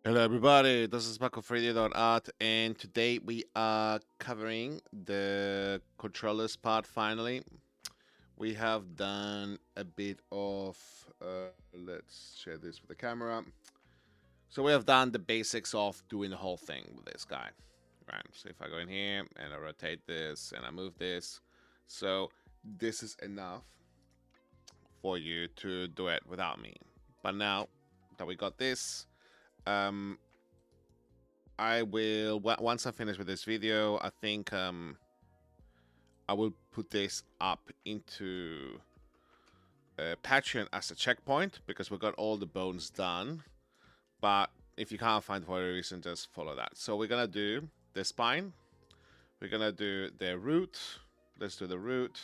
Hello everybody, this is Art, and today we are covering the controllers part finally. We have done a bit of, let's share this with the camera. So we have done the basics of doing the whole thing with this guy. Right, so if I go in here and I rotate this and I move this, so this is enough for you to do it without me. But now that we got this, um, I will once I finish with this video. I think I will put this up into Patreon as a checkpoint because we got all the bones done. But if you can't find for a reason, just follow that. So we're gonna do the spine. We're gonna do the root. Let's do the root.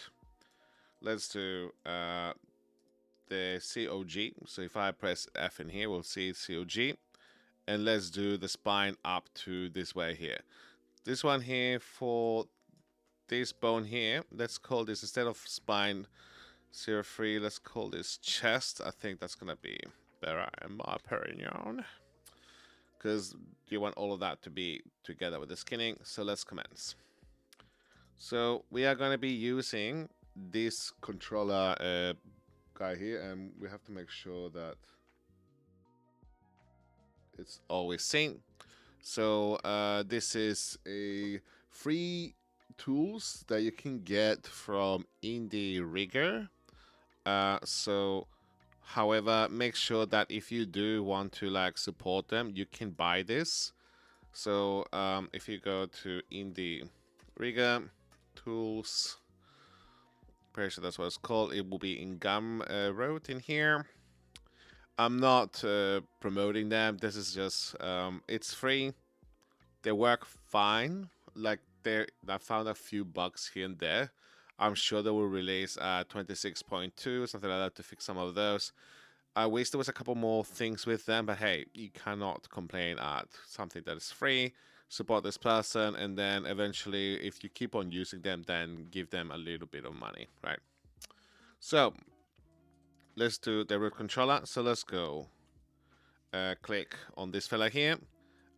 Let's do the COG. So if I press F in here, we'll see COG. And let's do the spine up to this way here. This one here for this bone here, let's call this, instead of spine 03, let's call this chest. I think that's gonna be better in my opinion, because you want all of that to be together with the skinning. So let's commence. So we are going to be using this controller guy here, and we have to make sure that it's always synced. So this is a free tools that you can get from Indie Rigger. So however, make sure that if you do want to like support them, you can buy this. So if you go to Indie Rigger tools, pretty sure that's what it's called. It will be in Gumroad in here. I'm not promoting them. This is just it's free. They work fine. Like I found a few bugs here and there. I'm sure they will release 26.2 something like that to fix some of those. I wish there was a couple more things with them, but hey, you cannot complain at something that is free. Support this person, and then eventually, if you keep on using them, then give them a little bit of money, right? So let's do the root controller. So let's go. Click on this fella here.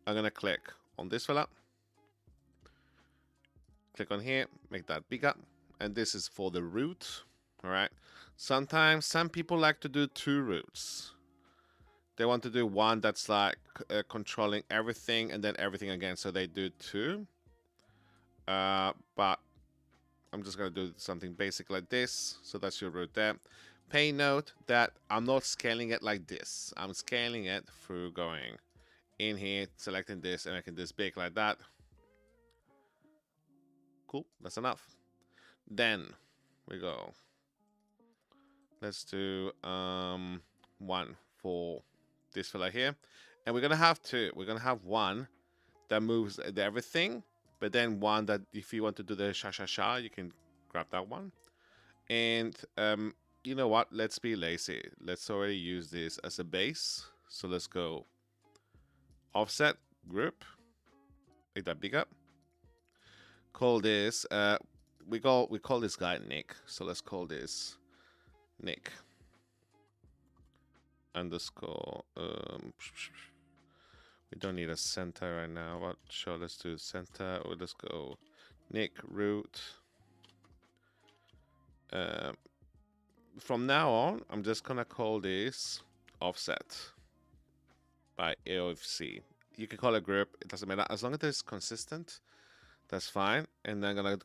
I'm gonna click on this fella. Click on here, make that bigger, and this is for the root. All right. Sometimes some people like to do two roots. They want to do one that's like controlling everything and then everything again, so they do two. But I'm just gonna do something basic like this. So that's your root there. Pay note that I'm not scaling it like this. I'm scaling it through going in here, selecting this, and making this big like that. Cool, that's enough. Then we go. Let's do one for this fella here. And we're gonna have two. We're gonna have one that moves everything, but then one that if you want to do the sha, you can grab that one. And you know what? Let's be lazy. Let's already use this as a base. So let's go offset group. Make that bigger. Call this we call this guy Nick. So let's call this Nick underscore we don't need a center right now, but sure, let's do center. Or let's go Nick root. From now on, I'm just gonna call this offset by AOFC. You can call it group, it doesn't matter. As long as it's consistent, that's fine. And then I'm gonna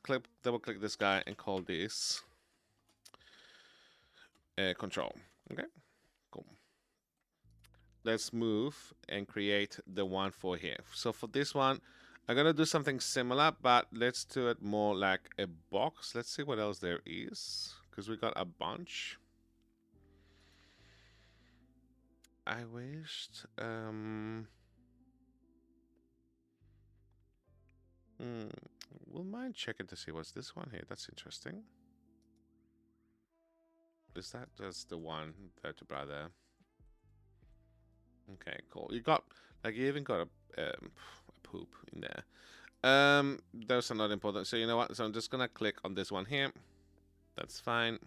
double click this guy and call this control. Okay, cool. Let's move and create the one for here. So for this one, I'm gonna do something similar, but let's do it more like a box. Let's see what else there is, because we got a bunch. I wished we'll mind checking to see what's this one here. That's interesting. Is that just the one vertebra there? Okay, cool. You got like you even got a poop in there. Those are not important. So you know what? So I'm just gonna click on this one here. That's fine.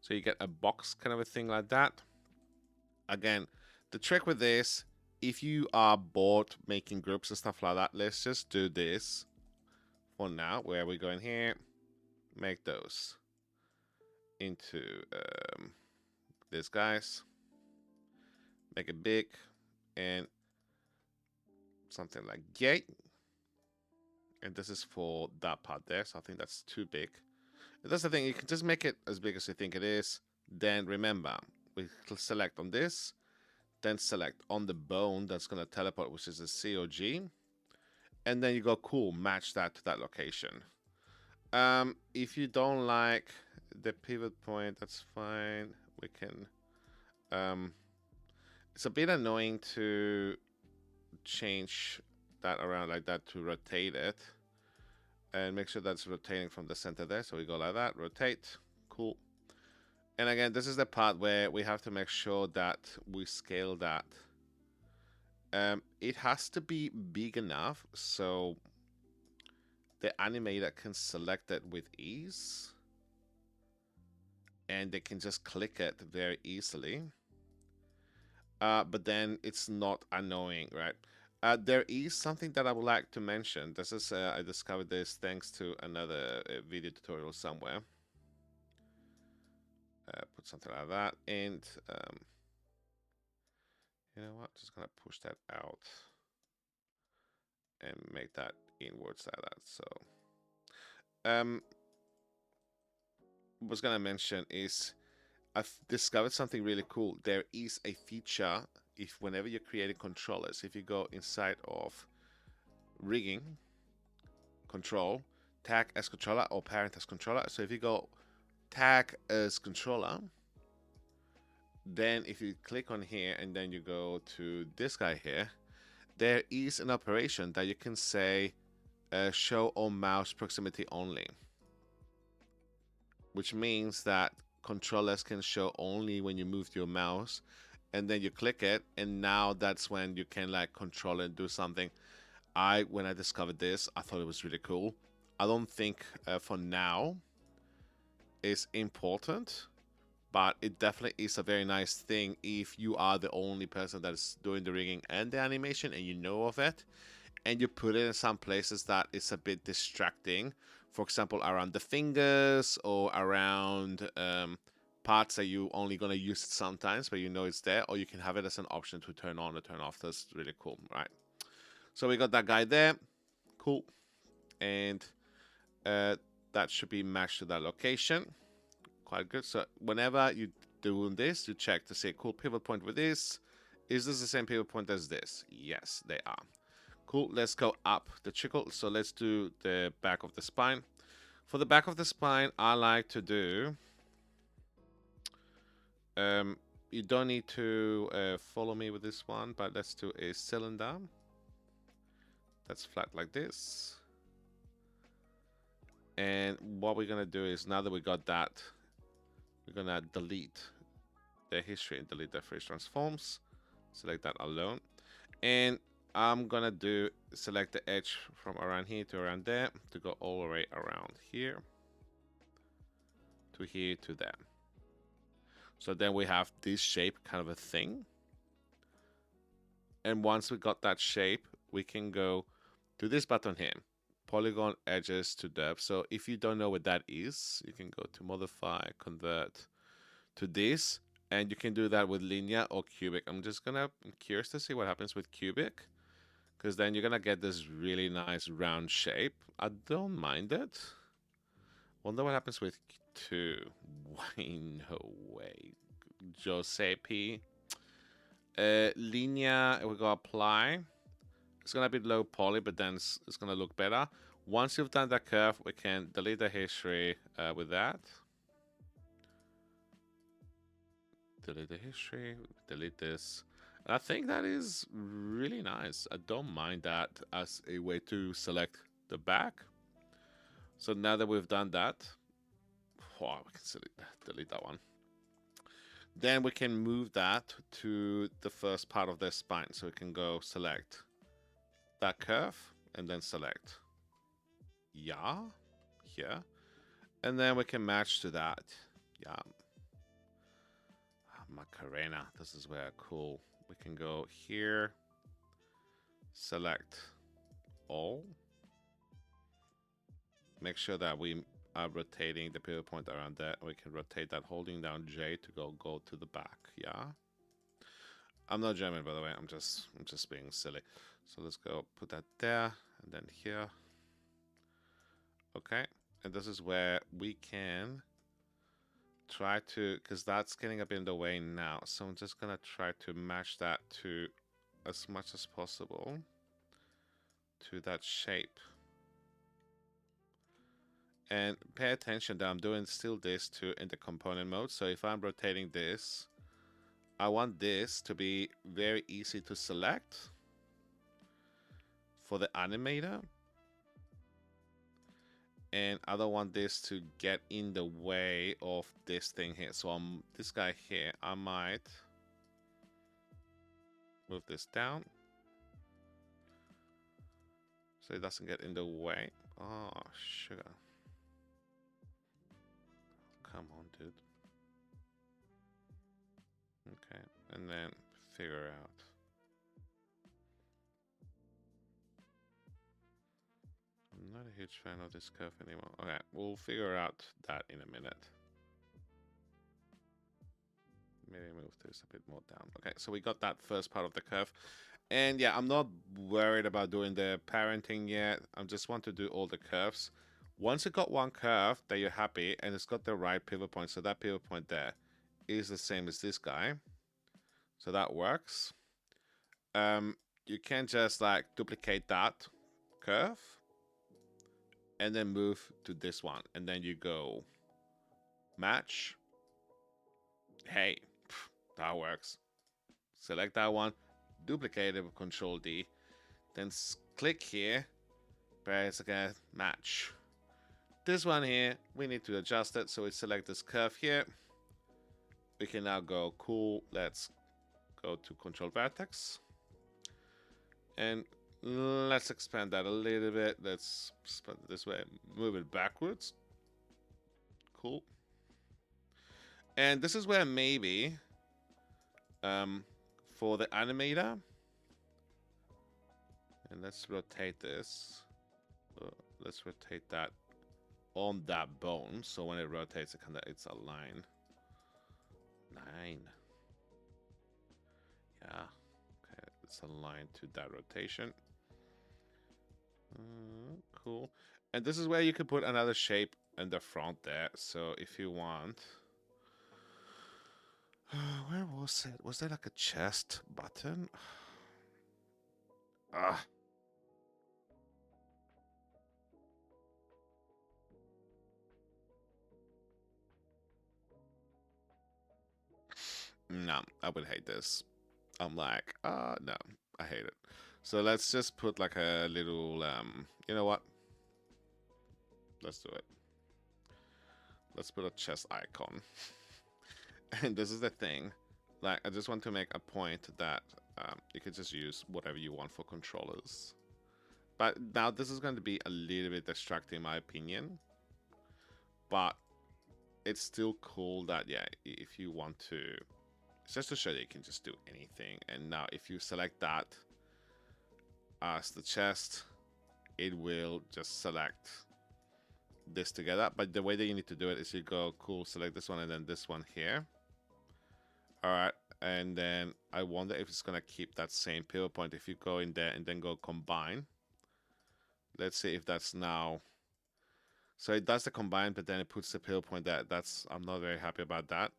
So you get a box kind of a thing like that. Again, the trick with this if you are bored making groups and stuff like that, let's just do this for now, where we go in here, make those into these guys, make it big, and something like yay. And this is for that part there, so I think that's too big. And that's the thing, you can just make it as big as you think it is. Then remember, we select on this, then select on the bone that's going to teleport, which is a COG. And then you go, cool, match that to that location. If you don't like the pivot point, that's fine. We can... it's a bit annoying to change that around like that to rotate it. And make sure that's rotating from the center there. So we go like that, rotate, cool. And again, this is the part where we have to make sure that we scale that. It has to be big enough so the animator can select it with ease. And they can just click it very easily. But then it's not annoying, right? There is something that I would like to mention. This is I discovered this thanks to another video tutorial somewhere. Put something like that, and you know what? Just gonna push that out and make that inwards like that. So, was gonna mention is I've discovered something really cool. There is a feature if whenever you're creating controllers, if you go inside of rigging, control, tag as controller or parent as controller. So if you go tag as controller, then if you click on here and then you go to this guy here, there is an operation that you can say show on mouse proximity only, which means that controllers can show only when you move your mouse, and then you click it, and now that's when you can like control and do something. When I discovered this, I thought it was really cool. I don't think for now it's important, but it definitely is a very nice thing if you are the only person that's doing the rigging and the animation and you know of it, and you put it in some places that it's a bit distracting. For example, around the fingers or around parts that you only gonna use it sometimes, but you know it's there, or you can have it as an option to turn on or turn off. That's really cool, right? So we got that guy there, cool, and that should be matched to that location. Quite good. So whenever you doing this, you check to say, cool, pivot point with this. Is this the same pivot point as this? Yes, they are. Cool, let's go up the trickle. So let's do the back of the spine. For the back of the spine, I like to do... you don't need to follow me with this one, but let's do a cylinder. That's flat like this. And what we're going to do is, now that we got that, we're going to delete the history and delete the freeze transforms. Select that alone. And I'm going to select the edge from around here to around there to go all the way around here to there. So then we have this shape, kind of a thing. And once we got that shape, we can go to this button here, polygon edges to depth. So if you don't know what that is, you can go to modify, convert to this, and you can do that with linear or cubic. I'm curious to see what happens with cubic, because then you're gonna get this really nice round shape. I don't mind it. Wonder what happens with 2. Why, no way. Giuseppe. Linear, we go apply. It's gonna be low poly, but then it's gonna look better. Once you've done that curve, we can delete the history with that. Delete the history, delete this. And I think that is really nice. I don't mind that as a way to select the back. So now that we've done that, oh, we can delete that one. Then we can move that to the first part of the spine. So we can go select that curve and then select here. And then we can match to that. Macarena. This is where cool. We can go here select all. Make sure that we are rotating the pivot point around there. We can rotate that holding down J to go to the back. Yeah. I'm not German, by the way. I'm just being silly. So let's go put that there and then here. Okay. And this is where we can try to, because that's getting a bit in the way now. So I'm just gonna try to match that to as much as possible to that shape. And pay attention that I'm doing still this too in the component mode. So if I'm rotating this, I want this to be very easy to select for the animator. And I don't want this to get in the way of this thing here. So this guy here, I might move this down so it doesn't get in the way. Oh, sugar. Come on, dude. Okay, and then figure out. I'm not a huge fan of this curve anymore. Okay, we'll figure out that in a minute. Maybe move this a bit more down. Okay, so we got that first part of the curve. And yeah, I'm not worried about doing the parenting yet. I just want to do all the curves. Once you got one curve that you're happy and it's got the right pivot point, so that pivot point there is the same as this guy. So that works. You can just like duplicate that curve and then move to this one. And then you go match. Hey, that works. Select that one, duplicate it with Control D, then click here, press again, match. This one here, we need to adjust it, so we select this curve here. We can now go, cool, let's go to Control Vertex. And let's expand that a little bit. Let's expand it this way, move it backwards. Cool. And this is where maybe for the animator, and let's rotate this. Let's rotate that on that bone, so when it rotates, it's a line. 9. Yeah. Okay, it's aligned to that rotation. Cool. And this is where you can put another shape in the front there. So if you want. Where was it? Was there like a chest button? Ah. No, I would hate this. I'm like, no, I hate it. So let's just put like a little, you know what? Let's do it. Let's put a chest icon. And this is the thing. Like, I just want to make a point that you can just use whatever you want for controllers. But now this is going to be a little bit distracting in my opinion. But it's still cool that, yeah, if you want to, it's just to show that you can just do anything. And now if you select that as the chest, it will just select this together. But the way that you need to do it is you go, cool, select this one and then this one here. All right, and then I wonder if it's gonna keep that same pivot point if you go in there and then go combine. Let's see if that's now. So it does the combine, but then it puts the pivot point there. I'm not very happy about that.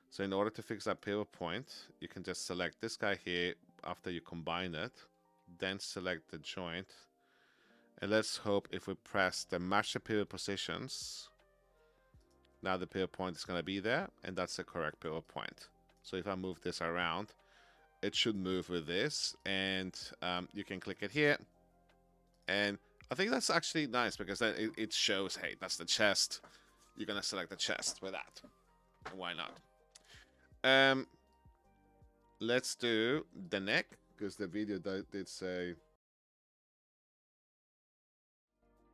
So in order to fix that pivot point, you can just select this guy here after you combine it, then select the joint. And let's hope if we press the match the pivot positions, now the pivot point is gonna be there, and that's the correct pivot point. So if I move this around, it should move with this, and you can click it here. And I think that's actually nice because then it shows, hey, that's the chest. You're gonna select the chest with that. Why not? Let's do the neck because the video did say.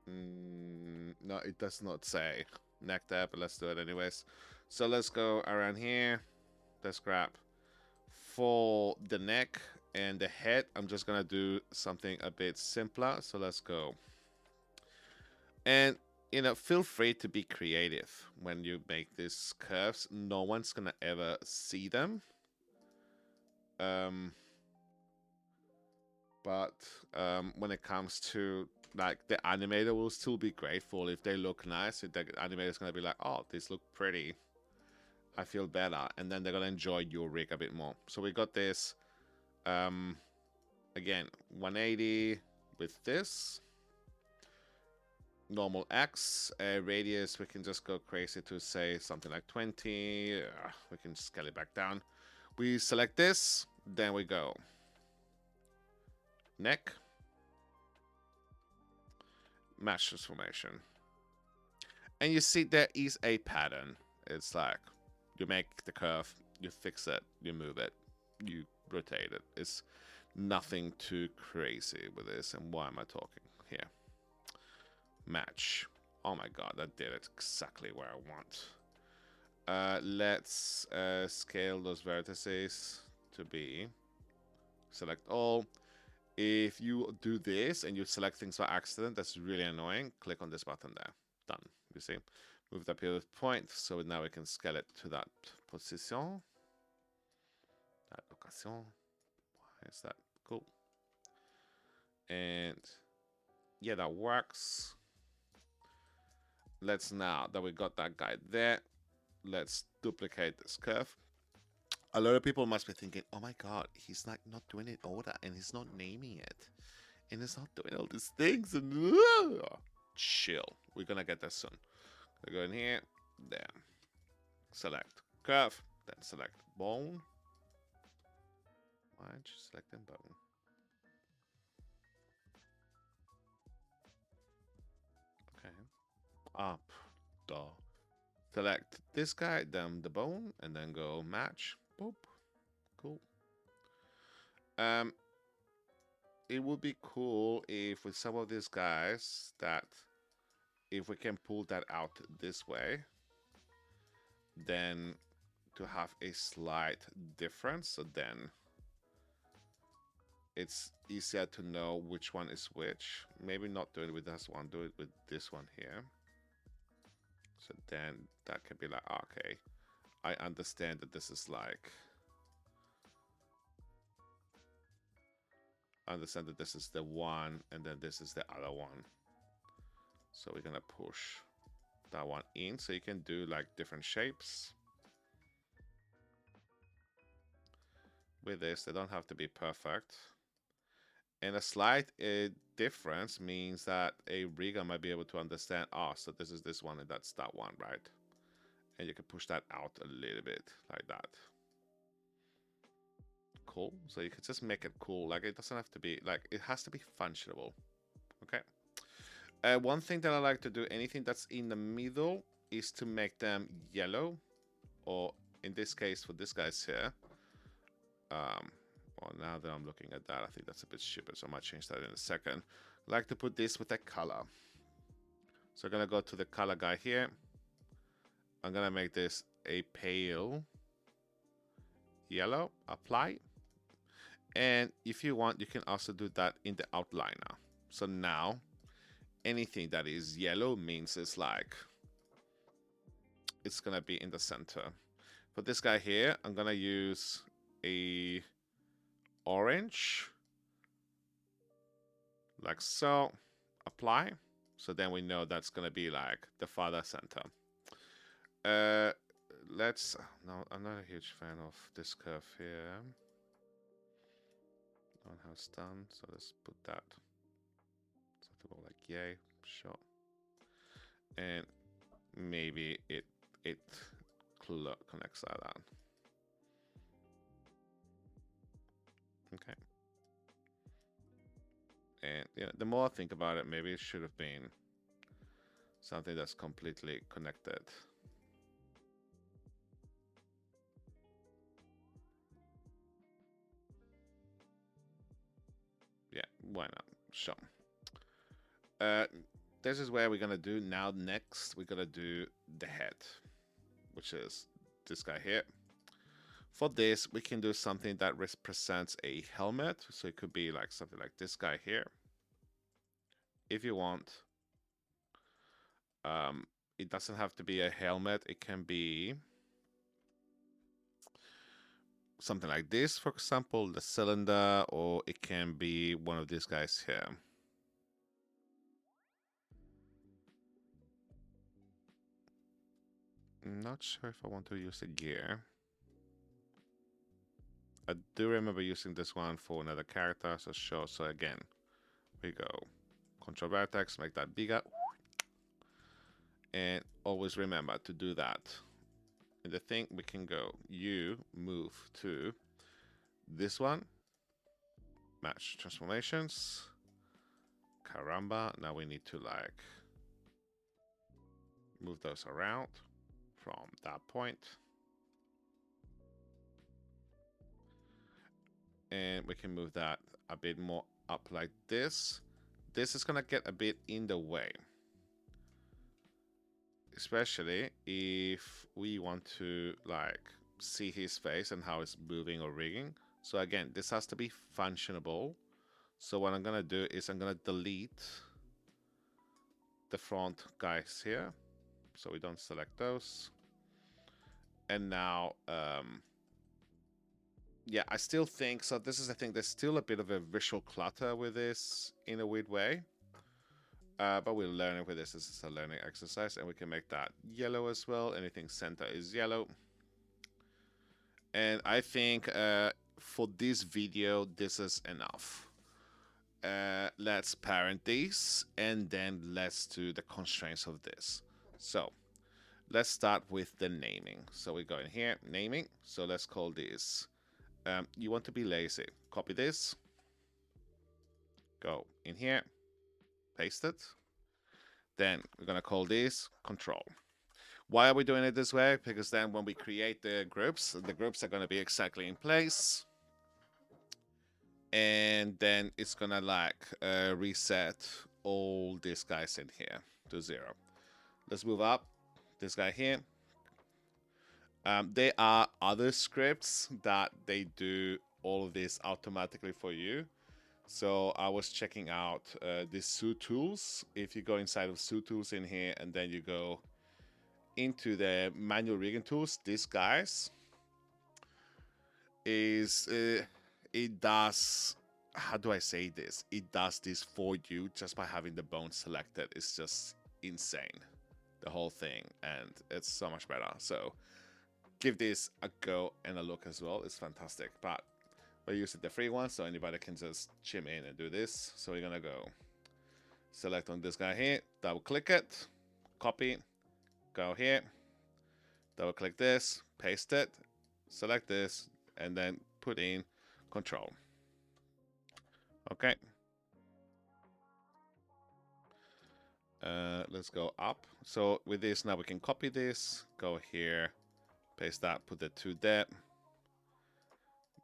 No, it does not say neck there, but let's do it anyways. So let's go around here. Let's grab for the neck. And the head, I'm just gonna do something a bit simpler. So let's go. And feel free to be creative when you make these curves. No one's gonna ever see them. But when it comes to like the animator will still be grateful if they look nice. If the animator's gonna be like, oh, these look pretty. I feel better, and then they're gonna enjoy your rig a bit more. So we got this again 180 with this normal X radius. We can just go crazy to say something like 20. We can scale it back down. We select this, then we go neck, match transformation, and you see there is a pattern. It's like you make the curve, you fix it, you move it, you rotate it. It's nothing too crazy with this. And why am I talking here? Match. Oh my god, that did it exactly where I want. Let's scale those vertices to be. Select all. If you do this and you select things by accident, that's really annoying. Click on this button there. Done. You see? Move the pivot point, so now we can scale it to that position. That location. Why is that? Cool. And yeah, that works. Let's now that we got that guy there, let's duplicate this curve. A lot of people must be thinking, oh my god, he's not doing it order and he's not naming it. And it's not doing all these things. And chill. We're gonna get this soon. We go in here, there. Select curve, then select bone. Why aren't you selecting bone? Okay. Up. Duh. Select this guy, then the bone, and then go match. Boop. Cool. It would be cool if with some of these guys that if we can pull that out this way, then to have a slight difference, so then it's easier to know which one is which. Maybe not do it with this one, do it with this one here. So then that can be like, okay, I understand that this is like, I understand that this is the one and then this is the other one. So we're gonna push that one in so you can do like different shapes. With this, they don't have to be perfect. And a slight difference means that a rigger might be able to understand, oh, so this is this one and that's that one, right? And you can push that out a little bit like that. Cool. So you can just make it cool. Like it doesn't have to be, like it has to be functional. Okay. One thing that I like to do, anything that's in the middle, is to make them yellow. Or in this case, for this guy's here. Well, now that I'm looking at that, I think that's a bit stupid, so I might change that in a second. I like to put this with a color. So I'm going to go to the color guy here. I'm going to make this a pale yellow. Apply. And if you want, you can also do that in the outliner. So now, anything that is yellow means it's like, it's going to be in the center. For this guy here, I'm going to use a orange, like so. Apply. So then we know that's going to be like the farther center. Let's, no, I'm not a huge fan of this curve here. On how it's done, so let's put that something more like yay, sure. And maybe it connects like that. Okay. And yeah, the more I think about it, maybe it should have been something that's completely connected. Yeah, why not? Sure. This is where we're gonna do now. Next, we're gonna do the head, which is this guy here. For this, we can do something that represents a helmet. So it could be like something like this guy here. If you want, it doesn't have to be a helmet. It can be something like this, for example, the cylinder, or it can be one of these guys here. I'm not sure if I want to use a gear. I do remember using this one for another character, so sure. So again, we go control vertex, make that bigger, and always remember to do that. In the thing, we can go you move to this one, match transformations. Caramba, now we need to like move those around from that point. And we can move that a bit more up like this. This is gonna get a bit in the way, especially if we want to like see his face and how it's moving or rigging. So again, this has to be functionable. So what I'm gonna do is I'm gonna delete the front guys here, so we don't select those. And now, yeah, I still think, so this is the thing, there's still a bit of a visual clutter with this in a weird way. But we're learning with this. This is a learning exercise, and we can make that yellow as well. Anything center is yellow. And I think for this video, this is enough. Let's parent these, and then let's do the constraints of this. So let's start with the naming. So we go in here, naming. So let's call this, you want to be lazy. Copy this, go in here, paste it. Then we're gonna call this control. Why are we doing it this way? Because then when we create the groups are gonna be exactly in place. And then it's gonna like reset all these guys in here to 0. Let's move up this guy here. There are other scripts that they do all of this automatically for you. So I was checking out the suit tools. If you go inside of suit tools in here and then you go into the manual rigging tools, these guys is it does, how do I say this? It does this for you just by having the bone selected. It's just insane, the whole thing, and it's so much better. So give this a go and a look as well. It's fantastic. But we're using the free one, so anybody can just chime in and do this. So we're gonna go select on this guy here, double click it, copy, go here, double click this, paste it, select this, and then put in control. Okay. Let's go up. So with this now we can copy this, go here, paste that, put the 2 there.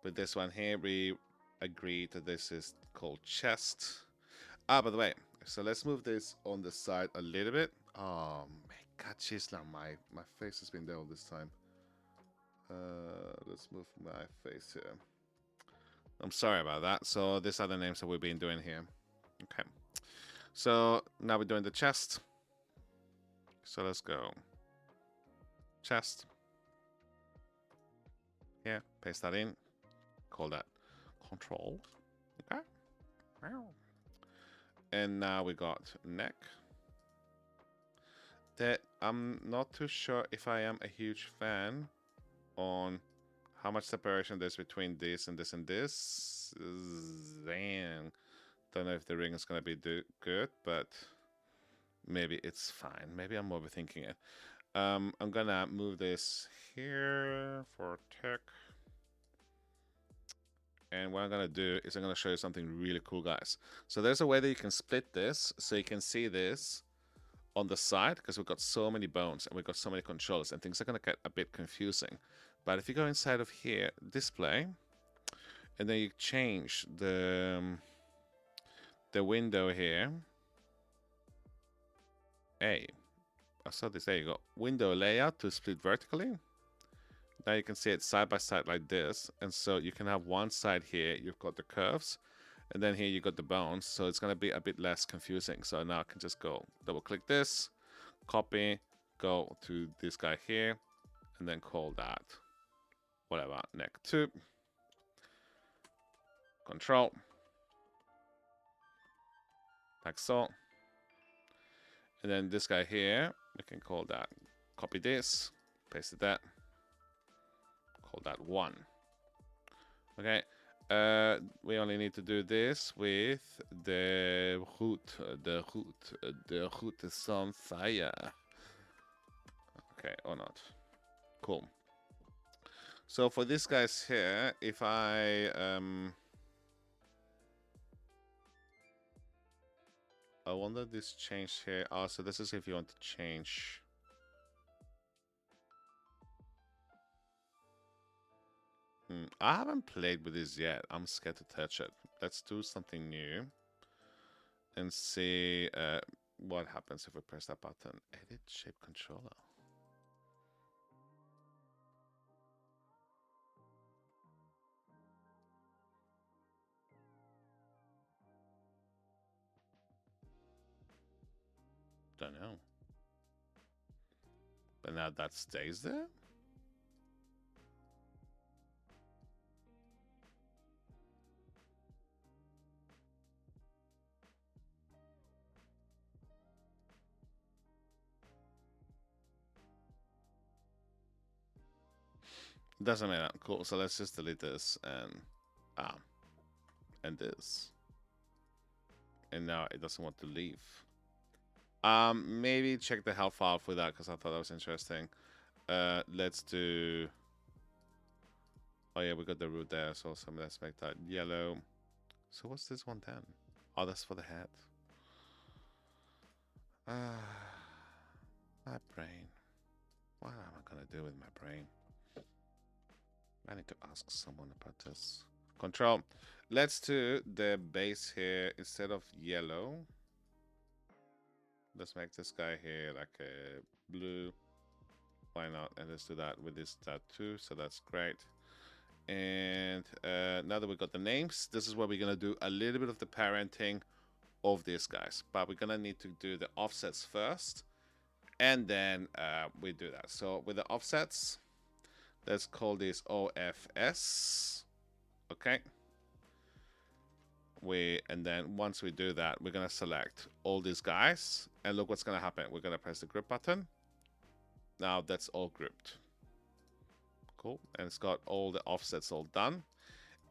With this one here, we agree that this is called chest. By the way, so let's move this on the side a little bit. Oh my god, Chisla, my face has been there all this time. Let's move my face here. I'm sorry about that. So these are the names that we've been doing here. Okay. So now we're doing the chest. So let's go. Chest. Yeah, paste that in. Call that control. Okay. And now we got neck. That I'm not too sure if I am a huge fan on how much separation there's between this and this and this. Damn. Don't know if the ring is gonna be good, but maybe it's fine. Maybe I'm overthinking it. I'm gonna move this here for tech. And what I'm gonna do is I'm gonna show you something really cool, guys. So there's a way that you can split this, so you can see this on the side, because we've got so many bones and we've got so many controls, and things are gonna get a bit confusing. But if you go inside of here, display, and then you change the window here. I saw this. There you go. Window layout to split vertically. Now you can see it side by side like this. And so you can have one side here, you've got the curves, and then here you got the bones. So it's going to be a bit less confusing. So now I can just go double click this, copy, go to this guy here, and then call that whatever, neck 2, control, like so. And then this guy here, we can call that, copy this, paste it that, call that 1. Okay, we only need to do this with the root. The root is on fire. Okay, or not. Cool. So for these guys here, if I wonder this change here. Oh, so this is if you want to change. I haven't played with this yet. I'm scared to touch it. Let's do something new and see what happens if we press that button. Edit shape controller. Don't know. But now that stays there? Doesn't matter. Cool. So let's just delete this and this. And now it doesn't want to leave. Maybe check the health file for that because I thought that was interesting. Let's do. Oh yeah, we got the root there. So let's make that yellow. So what's this one then? Oh, that's for the head. My brain. What am I gonna do with my brain? I need to ask someone about this. Control. Let's do the base here instead of yellow. Let's make this guy here like a blue. Why not? And let's do that with this tattoo. So that's great. And now that we got the names, this is where we're gonna do a little bit of the parenting of these guys. But we're gonna need to do the offsets first, and then we do that. So with the offsets, let's call this OFS. Okay. And then once we do that, we're gonna select all these guys, and look what's gonna happen. We're gonna press the group button. Now that's all grouped. Cool. And it's got all the offsets all done.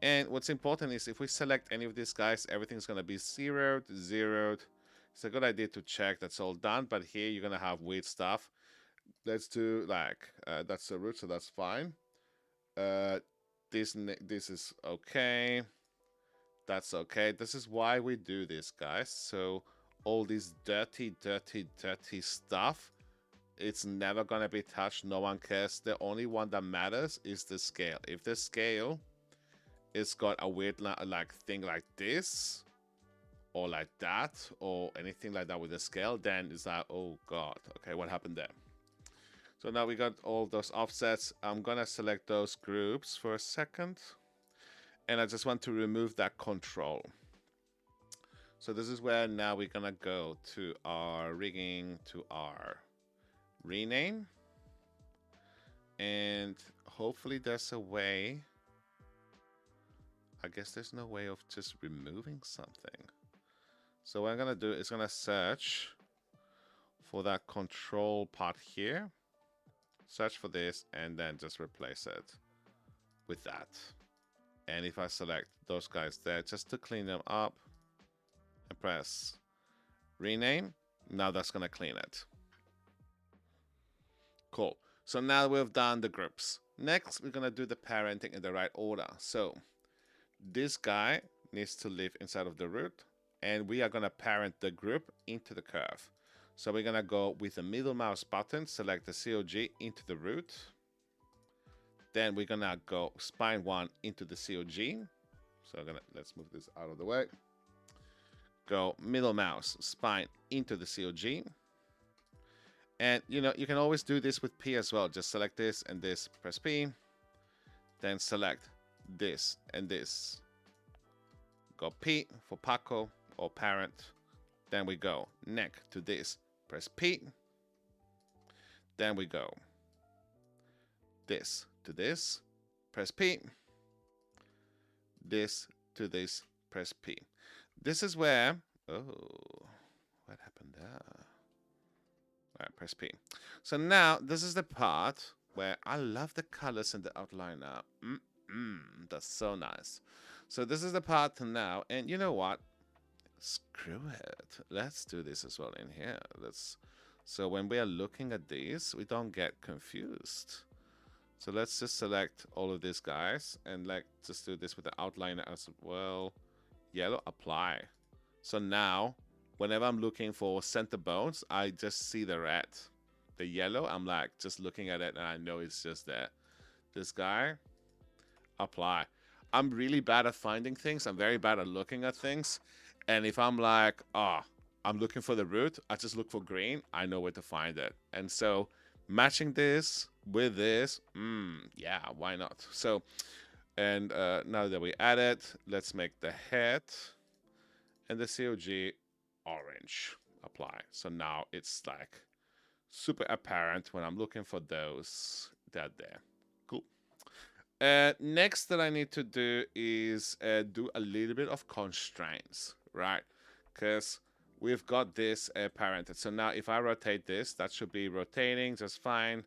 And what's important is if we select any of these guys, everything's gonna be zeroed. It's a good idea to check that's all done, but here you're gonna have weird stuff. Let's do like that's the root, so that's fine. This is okay. That's okay. This is why we do this, guys. So all this dirty stuff, it's never gonna be touched. No one cares. The only one that matters is the scale. If the scale is got a weird like thing like this, or like that, or anything like that with the scale, then it's like, oh god, okay, what happened there? So now we got all those offsets. I'm gonna select those groups for a second. And I just want to remove that control. So this is where now we're gonna go to our rigging, to our rename. And hopefully there's a way. I guess there's no way of just removing something. So what I'm gonna do is gonna search for that control part here. Search for this and then just replace it with that. And if I select those guys there just to clean them up and press rename, now that's gonna clean it. Cool. So now we've done the groups. Next, we're gonna do the parenting in the right order. So this guy needs to live inside of the root, and we are gonna parent the group into the curve. So we're gonna go with the middle mouse button, select the COG into the root. Then we're gonna go spine 1 into the COG. So let's move this out of the way. Go middle mouse, spine into the COG. And you know, you can always do this with P as well. Just select this and this, press P. Then select this and this. Go P for Paco or parent. Then we go neck to this. Press P. Then we go this to this. Press P. This to this. Press P. This is where... Oh, what happened there? All right, press P. So now this is the part where I love the colors in the outliner. That's so nice. So this is the part now, and you know what? Screw it. Let's do this as well in here. So when we are looking at these, we don't get confused. So let's just select all of these guys and like just do this with the outliner as well. Yellow, apply. So now, whenever I'm looking for center bones, I just see the red. The yellow, I'm like just looking at it and I know it's just there. This guy, apply. I'm really bad at finding things. I'm very bad at looking at things. And if I'm like, I'm looking for the root, I just look for green. I know where to find it. And so matching this with this, yeah, why not? So, and now that we add it, let's make the head and the COG orange. Apply. So now it's like super apparent when I'm looking for those that there. Cool. Next that I need to do is do a little bit of constraints, right? Because we've got this parented. So now if I rotate this, that should be rotating just fine,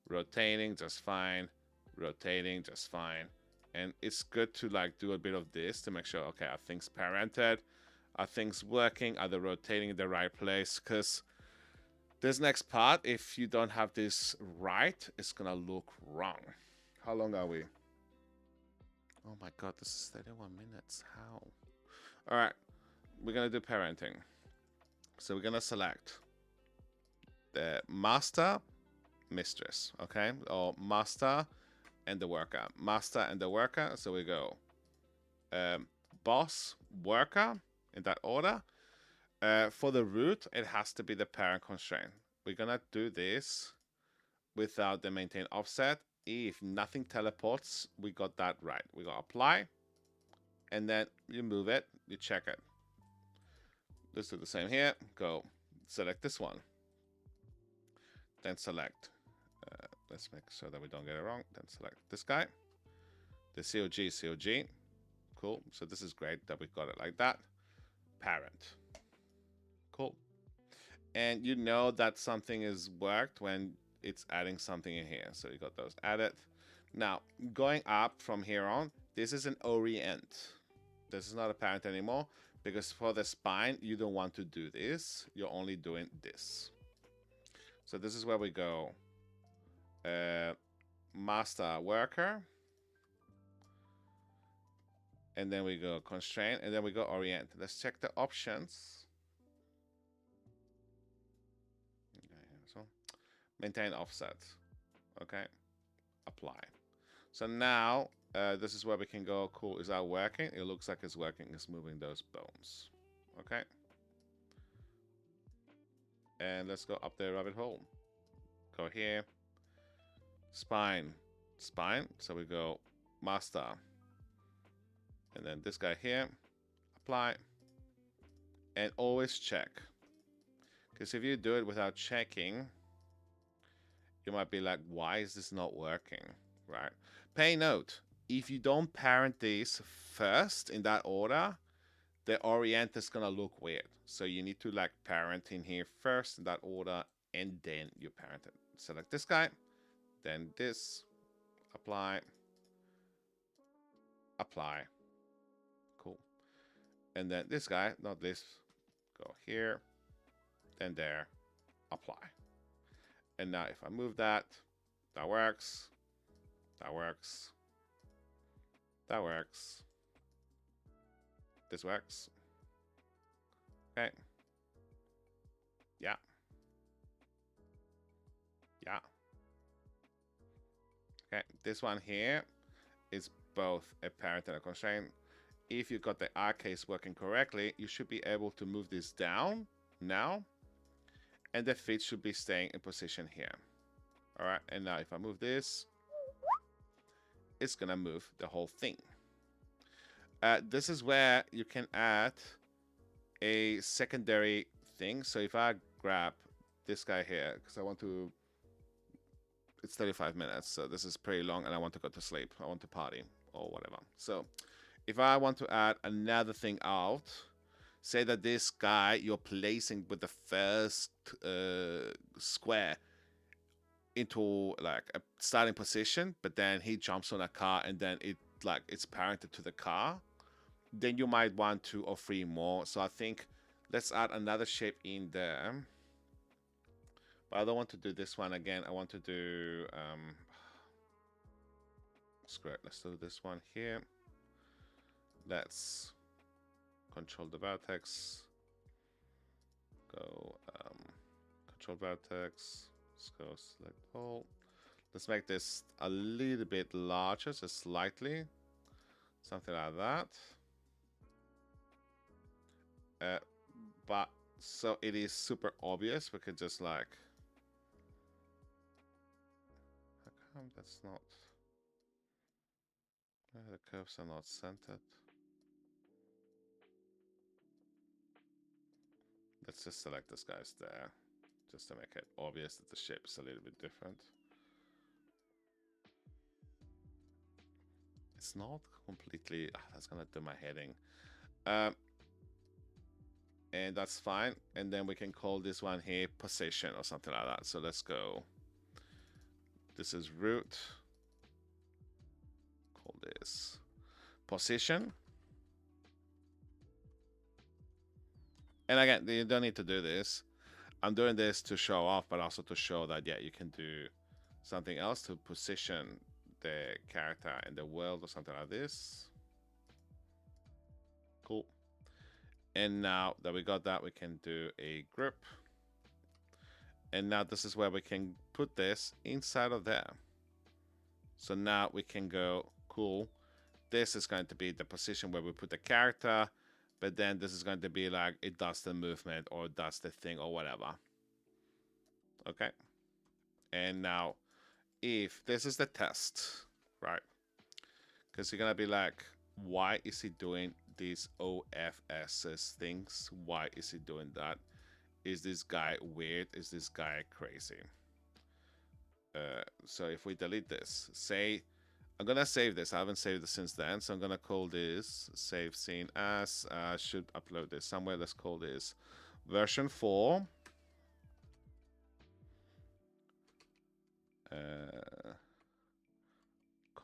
rotating just fine, rotating just fine. And it's good to like do a bit of this to make sure, okay, are things parented? Are things working? Are they rotating in the right place? Because this next part, if you don't have this right, it's going to look wrong. How long are we? Oh my god, this is 31 minutes. How? All right, we're going to do parenting. So we're going to select the master, mistress, okay? Or master and the worker. Master and the worker. So we go boss, worker, in that order. For the root, it has to be the parent constraint. We're going to do this without the maintain offset. If nothing teleports, we got that right. We got apply, and then you move it, you check it. Let's do the same here. Go select this one, then select. Let's make sure that we don't get it wrong. Then select this guy, the COG. Cool. So this is great that we got it like that. Parent. Cool. And you know that something is worked when it's adding something in here. So you got those added. Now, going up from here on, this is an orient. This is not a parent anymore because for the spine, you don't want to do this. You're only doing this. So this is where we go. Master worker. And then we go constraint, and then we go orient. Let's check the options. Okay, so maintain offset. Okay, apply. So now this is where we can go. Cool, is that working? It looks like it's working. It's moving those bones. Okay. And let's go up the rabbit hole. Go here. Spine. Spine. So we go master. And then this guy here. Apply. And always check. Because if you do it without checking, you might be like, why is this not working? Right? Pay note. If you don't parent these first in that order, the orient is going to look weird. So you need to like parent in here first in that order, and then you parent it. Select this guy, then this, apply, apply. Cool. And then this guy, not this, go here, then there, apply. And now if I move that, that works, that works, that works, this works. Okay. Yeah. Yeah. Okay, this one here is both a parent and a constraint. If you got the R case working correctly, you should be able to move this down now, and the feet should be staying in position here. All right, and now if I move this, it's gonna move the whole thing. This is where you can add a secondary thing. So if I grab this guy here, because I want to, it's 35 minutes, so this is pretty long, and I want to go to sleep. I want to party or whatever. So if I want to add another thing out, say that this guy you're placing with the first square into like a starting position, but then he jumps on a car and then it's parented to the car, then you might want 2 or 3 more. So I think let's add another shape in there. But I don't want to do this one again. I want to do screw it. Let's do this one here. Let's control the vertex. Go control vertex. Let's go select all. Let's make this a little bit larger, just slightly. Something like that. But so it is super obvious, we could just like, how come that's not, the curves are not centered. Let's just select this guy's there, just to make it obvious that the shape is a little bit different. It's not completely, that's gonna do my heading. And that's fine. And then we can call this one here position or something like that. So let's go. This is root. Call this position. And again, you don't need to do this. I'm doing this to show off, but also to show that, yeah, you can do something else to position the character in the world or something like this. Cool. And now that we got that, we can do a group. And now this is where we can put this inside of there. So now we can go, cool. This is going to be the position where we put the character, but then this is going to be like, it does the movement or does the thing or whatever. Okay. And now, if this is the test, right? Because you're going to be like, why is he doing these OFSs things? Why is he doing that? Is this guy weird? Is this guy crazy? So if we delete this, say, I'm gonna save this. I haven't saved this since then, so I'm gonna call this save scene as. I should upload this somewhere. Let's call this version 4.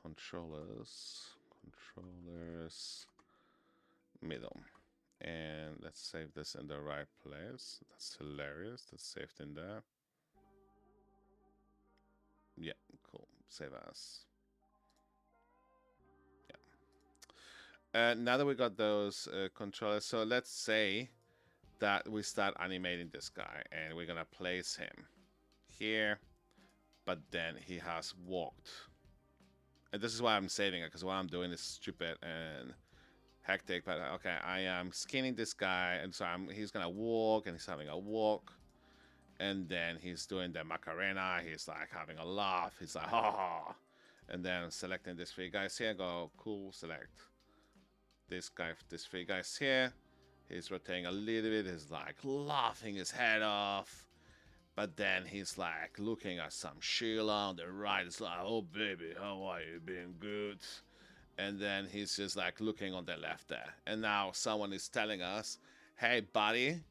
Controllers middle, and let's save this in the right place. That's hilarious. That's saved in there. Yeah, cool. Save as. Yeah. Now that we got those controllers, so let's say that we start animating this guy, and we're gonna place him here, but then he has walked. And this is why I'm saving it, because what I'm doing is stupid and hectic, but okay, I am skinning this guy, and so he's gonna walk, and he's having a walk, and then he's doing the Macarena, he's like having a laugh, he's like, ha ha, and then selecting these 3 guys here, go, cool, select this guy, these 3 guys here, he's rotating a little bit, he's like laughing his head off, but then he's like looking at some Sheila on the right, it's like, oh baby, how are you, being good? And then he's just like looking on the left there. And now someone is telling us, hey, buddy,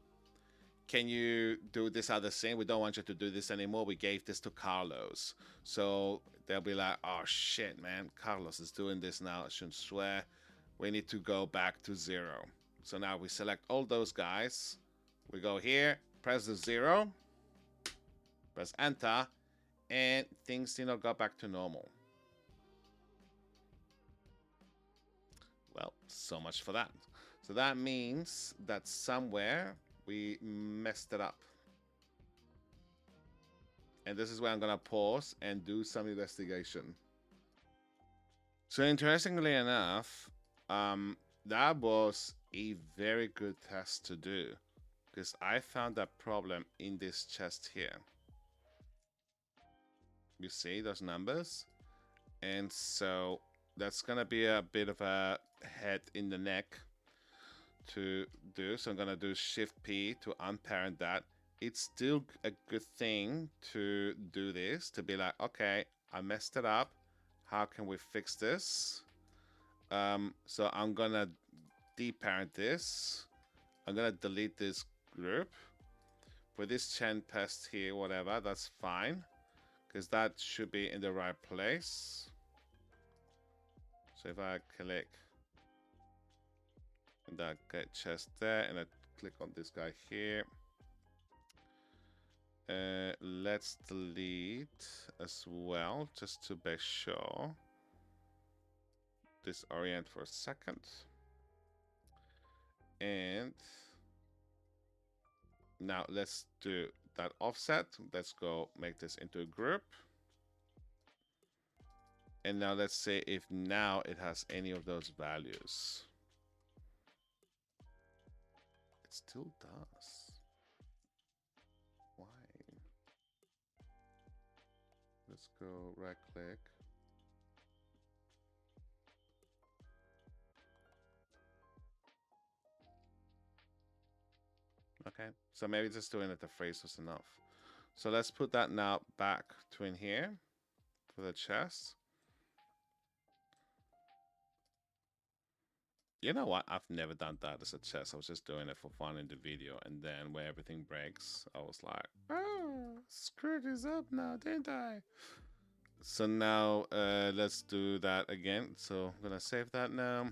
can you do this other thing? We don't want you to do this anymore. We gave this to Carlos. So they'll be like, oh, shit, man. Carlos is doing this now. I shouldn't swear. We need to go back to 0. So now we select all those guys. We go here, press the 0, press enter, and things, go back to normal. Well, so much for that. So that means that somewhere we messed it up. And this is where I'm going to pause and do some investigation. So interestingly enough, that was a very good test to do, because I found that problem in this chest here. You see those numbers? And so that's gonna be a bit of a head in the neck to do. So I'm gonna do Shift P to unparent that. It's still a good thing to do this, to be like, okay, I messed it up. How can we fix this? So I'm gonna deparent this. I'm gonna delete this group. With this chain pest here, whatever, that's fine. Because that should be in the right place. So if I click that get chest there and I click on this guy here. Let's delete as well, just to be sure. Disorient for a second. And now let's do that offset. Let's go make this into a group. And now let's say if now it has any of those values. It still does. Why? Let's go right click. Okay, so maybe just doing it the phrase was enough. So let's put that now back to in here for the chest. You know what? I've never done that as a chest. I was just doing it for fun in the video. And then when everything breaks, I was like, oh, screw this up now, didn't I? So now let's do that again. So I'm going to save that now.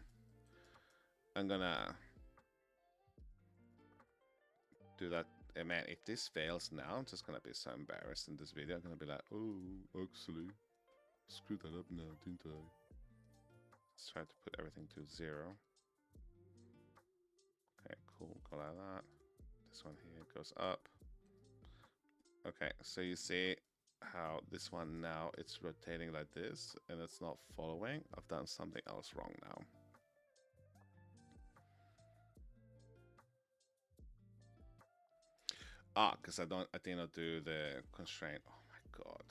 I'm going to do that. And man, if this fails now, I'm just going to be so embarrassed in this video. I'm going to be like, oh, actually, screwed that up now, didn't I? Let's try to put everything to 0. Okay, cool. Go like that. This one here goes up. Okay, so you see how this one now it's rotating like this and it's not following. I've done something else wrong now. Because I did not do the constraint. Oh my god.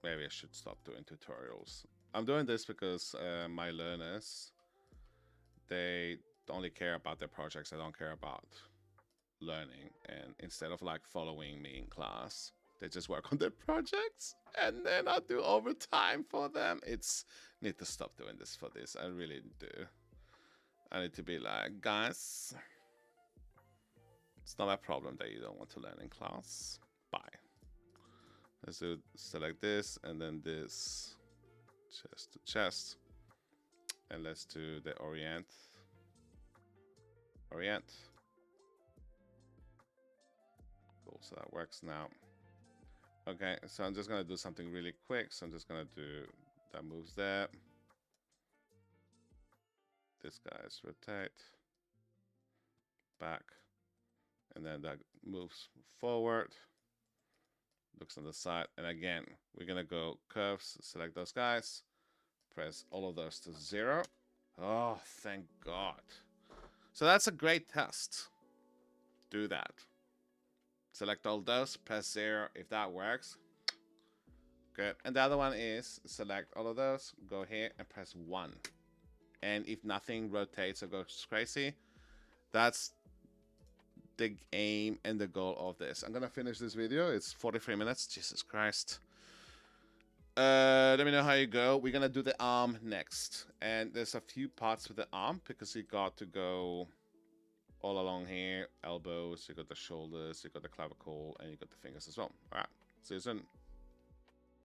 Maybe I should stop doing tutorials. I'm doing this because my learners, they only care about their projects. They don't care about learning. And instead of like following me in class, they just work on their projects and then I do overtime for them. Need to stop doing this for this. I really do. I need to be like, guys, it's not my problem that you don't want to learn in class. Bye. Let's do select this and then this chest to chest. And let's do the orient. Orient. Cool, so that works now. Okay, so I'm just gonna do something really quick. So I'm just gonna do that moves there. This guy's rotate. Back. And then that moves forward. Looks on the side. And again, we're gonna go curves, select those guys. Press all of those to 0. Oh, thank God. So that's a great test. Do that. Select all those, press 0 if that works. Good. And the other one is select all of those, go here and press 1. And if nothing rotates or goes crazy, that's the aim and the goal of this. I'm gonna finish this video. It's 43 minutes. Jesus Christ. Let me know how you go. We're gonna do the arm next. And there's a few parts with the arm because you got to go all along here. Elbows, you got the shoulders, you got the clavicle, and you got the fingers as well. Alright, see you soon.